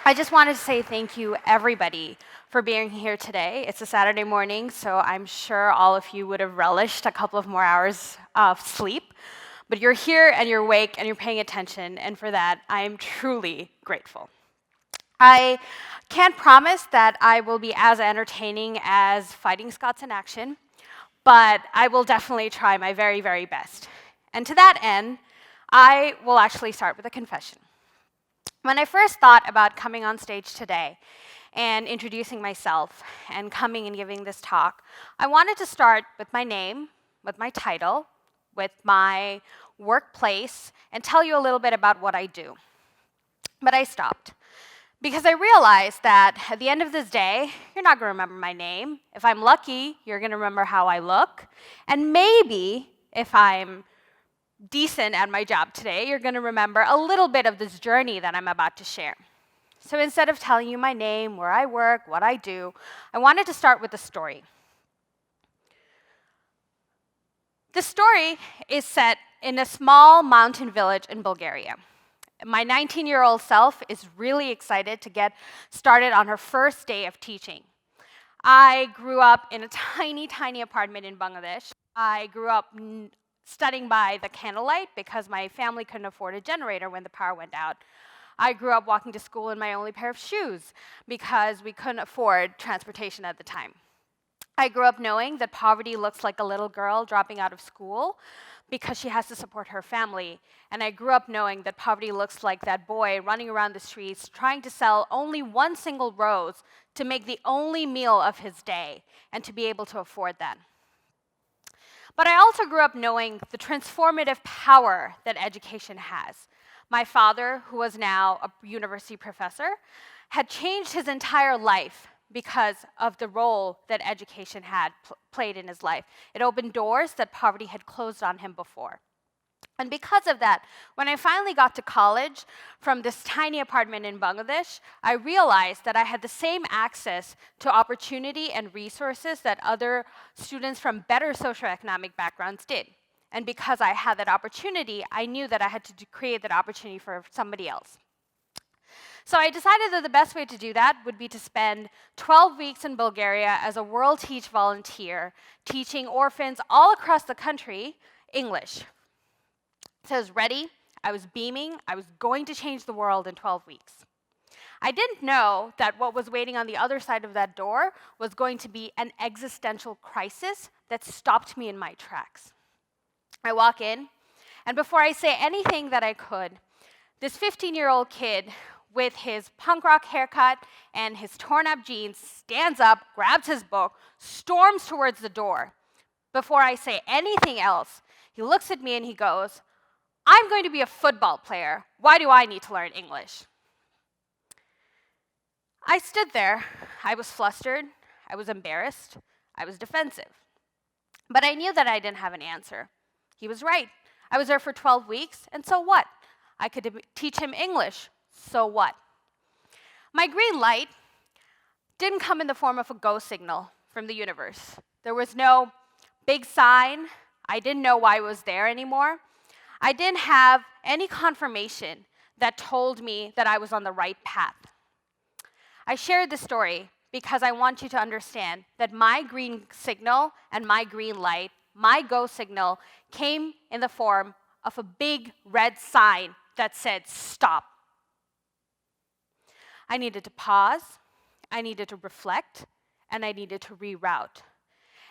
I just wanted to say thank you, everybody, for being here today. It's a Saturday morning, so I'm sure all of you would have relished a couple of more hours of sleep. But you're here and you're awake and you're paying attention, and for that, I am truly grateful. I can't promise that I will be as entertaining as Fighting Scots in action, but I will definitely try my very, very best. And to that end, I will actually start with a confession. When I first thought about coming on stage today and introducing myself and coming and giving this talk, I wanted to start with my name, with my title, with my workplace, and tell you a little bit about what I do. But I stopped because I realized that at the end of this day, you're not going to remember my name. If I'm lucky, you're going to remember how I look. And maybe if I'm decent at my job today, you're going to remember a little bit of this journey that I'm about to share. So instead of telling you my name, where I work, what I do, I wanted to start with a story. This story is set in a small mountain village in Bulgaria. My 19-year-old self is really excited to get started on her first day of teaching. I grew up in a tiny, tiny apartment in Bangladesh. I grew up studying by the candlelight because my family couldn't afford a generator when the power went out. I grew up walking to school in my only pair of shoes because we couldn't afford transportation at the time. I grew up knowing that poverty looks like a little girl dropping out of school because she has to support her family. And I grew up knowing that poverty looks like that boy running around the streets trying to sell only one single rose to make the only meal of his day and to be able to afford that. But I also grew up knowing the transformative power that education has. My father, who was now a university professor, had changed his entire life because of the role that education had played in his life. It opened doors that poverty had closed on him before. And because of that, when I finally got to college from this tiny apartment in Bangladesh, I realized that I had the same access to opportunity and resources that other students from better socioeconomic backgrounds did. And because I had that opportunity, I knew that I had to create that opportunity for somebody else. So I decided that the best way to do that would be to spend 12 weeks in Bulgaria as a World Teach volunteer, teaching orphans all across the country English. So I was ready, I was beaming, I was going to change the world in 12 weeks. I didn't know that what was waiting on the other side of that door was going to be an existential crisis that stopped me in my tracks. I walk in, and before I say anything that I could, this 15-year-old kid with his punk rock haircut and his torn-up jeans stands up, grabs his book, storms towards the door. Before I say anything else, he looks at me and he goes, "I'm going to be a football player. Why do I need to learn English?" I stood there. I was flustered. I was embarrassed. I was defensive. But I knew that I didn't have an answer. He was right. I was there for 12 weeks, and so what? I could teach him English. So what? My green light didn't come in the form of a go signal from the universe. There was no big sign. I didn't know why I was there anymore. I didn't have any confirmation that told me that I was on the right path. I shared this story because I want you to understand that my green signal and my green light, my go signal, came in the form of a big red sign that said, "Stop." I needed to pause, I needed to reflect, and I needed to reroute.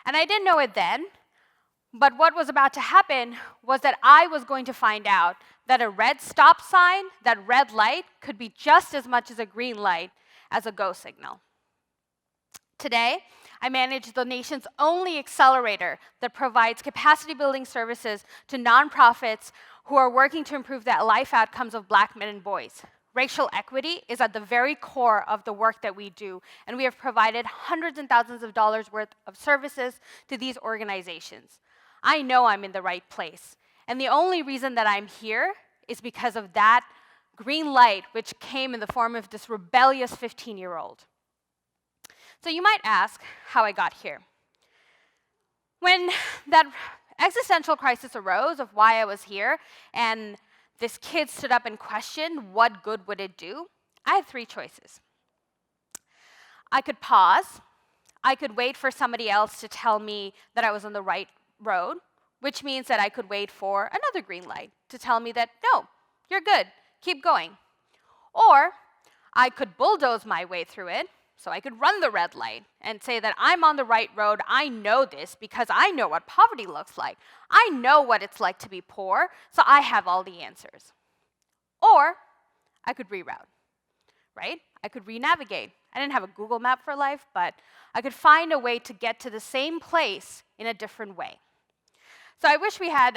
And I didn't know it then, but what was about to happen was that I was going to find out that a red stop sign, that red light, could be just as much as a green light as a go signal. Today, I manage the nation's only accelerator that provides capacity building services to nonprofits who are working to improve the life outcomes of Black men and boys. Racial equity is at the very core of the work that we do, and we have provided hundreds and thousands of dollars worth of services to these organizations. I know I'm in the right place, and the only reason that I'm here is because of that green light, which came in the form of this rebellious 15-year-old. So you might ask how I got here. When that existential crisis arose of why I was here, and this kid stood up and questioned what good would it do, I had three choices. I could pause. I could wait for somebody else to tell me that I was on the right road, which means that I could wait for another green light to tell me that, no, you're good, keep going. Or I could bulldoze my way through it, so I could run the red light and say that I'm on the right road, I know this because I know what poverty looks like. I know what it's like to be poor, so I have all the answers. Or I could reroute, right? I could re-navigate. I didn't have a Google map for life, but I could find a way to get to the same place in a different way. So I wish we had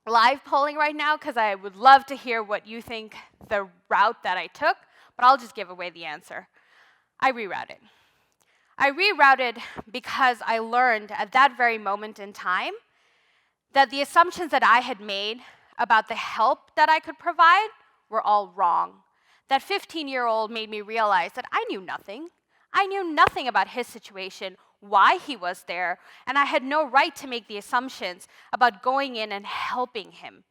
live polling right now, because I would love to hear what you think the route that I took, but I'll just give away the answer. I rerouted. I rerouted because I learned at that very moment in time that the assumptions that I had made about the help that I could provide were all wrong. That 15-year-old made me realize that I knew nothing. I knew nothing about his situation, why he was there, and I had no right to make the assumptions about going in and helping him.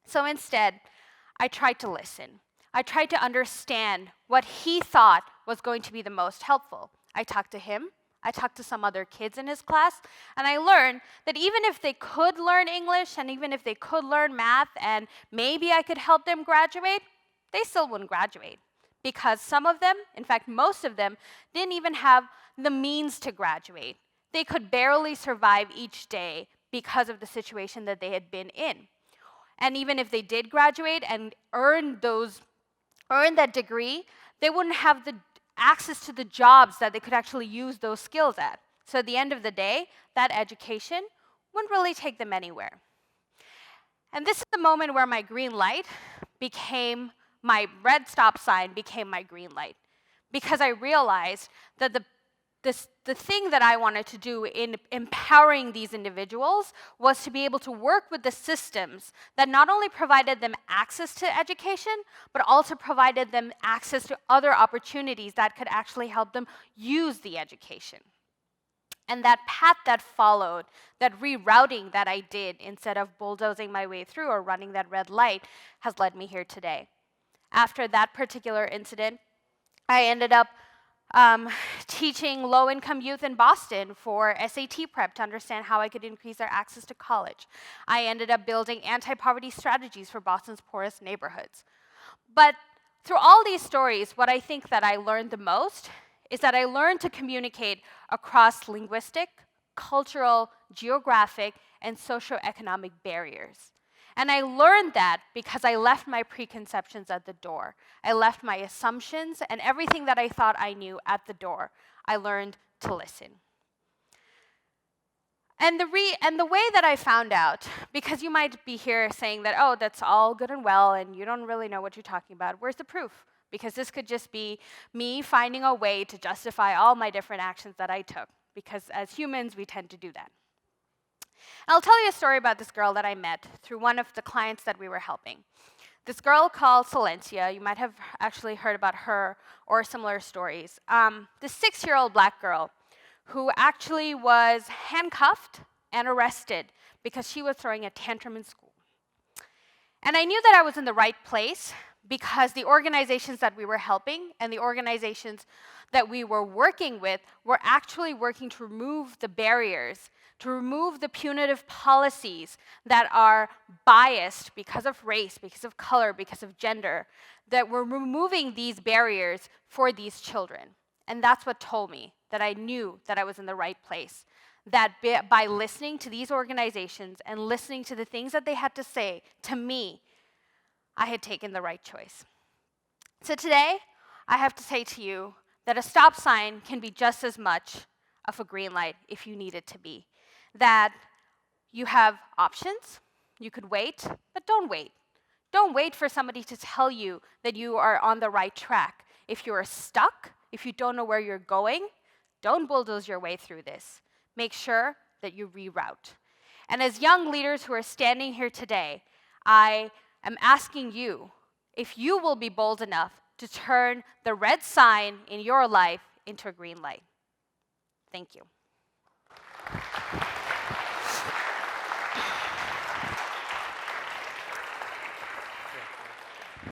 So instead, I tried to listen. I tried to understand what he thought was going to be the most helpful. I talked to him. I talked to some other kids in his class, and I learned that even if they could learn English and even if they could learn math and maybe I could help them graduate, they still wouldn't graduate, because some of them, in fact, most of them, didn't even have the means to graduate. They could barely survive each day because of the situation that they had been in. And even if they did graduate and earn that degree, they wouldn't have the access to the jobs that they could actually use those skills at. So at the end of the day, that education wouldn't really take them anywhere. And this is the moment where my green light became my red stop sign became my green light, because I realized that the thing that I wanted to do in empowering these individuals was to be able to work with the systems that not only provided them access to education, but also provided them access to other opportunities that could actually help them use the education. And that path that followed, that rerouting that I did instead of bulldozing my way through or running that red light, has led me here today. After that particular incident, I ended up teaching low-income youth in Boston for SAT prep to understand how I could increase their access to college. I ended up building anti-poverty strategies for Boston's poorest neighborhoods. But through all these stories, what I think that I learned the most is that I learned to communicate across linguistic, cultural, geographic, and socioeconomic barriers. And I learned that because I left my preconceptions at the door. I left my assumptions and everything that I thought I knew at the door. I learned to listen. And the way that I found out, because you might be here saying that, oh, that's all good and well, and you don't really know what you're talking about. Where's the proof? Because this could just be me finding a way to justify all my different actions that I took, because as humans, we tend to do that. And I'll tell you a story about this girl that I met through one of the clients that we were helping. This girl called Silencia, you might have actually heard about her or similar stories. This 6-year-old black girl who actually was handcuffed and arrested because she was throwing a tantrum in school. And I knew that I was in the right place because the organizations that we were helping and the organizations that we were working with were actually working to remove the barriers, to remove the punitive policies that are biased because of race, because of color, because of gender, that were removing these barriers for these children. And that's what told me that I knew that I was in the right place, that by listening to these organizations and listening to the things that they had to say to me, I had taken the right choice. So today, I have to say to you that a stop sign can be just as much of a green light if you need it to be. That you have options, you could wait, but don't wait. Don't wait for somebody to tell you that you are on the right track. If you are stuck, if you don't know where you're going, don't bulldoze your way through this. Make sure that you reroute. And as young leaders who are standing here today, I am asking you if you will be bold enough to turn the red sign in your life into a green light. Thank you.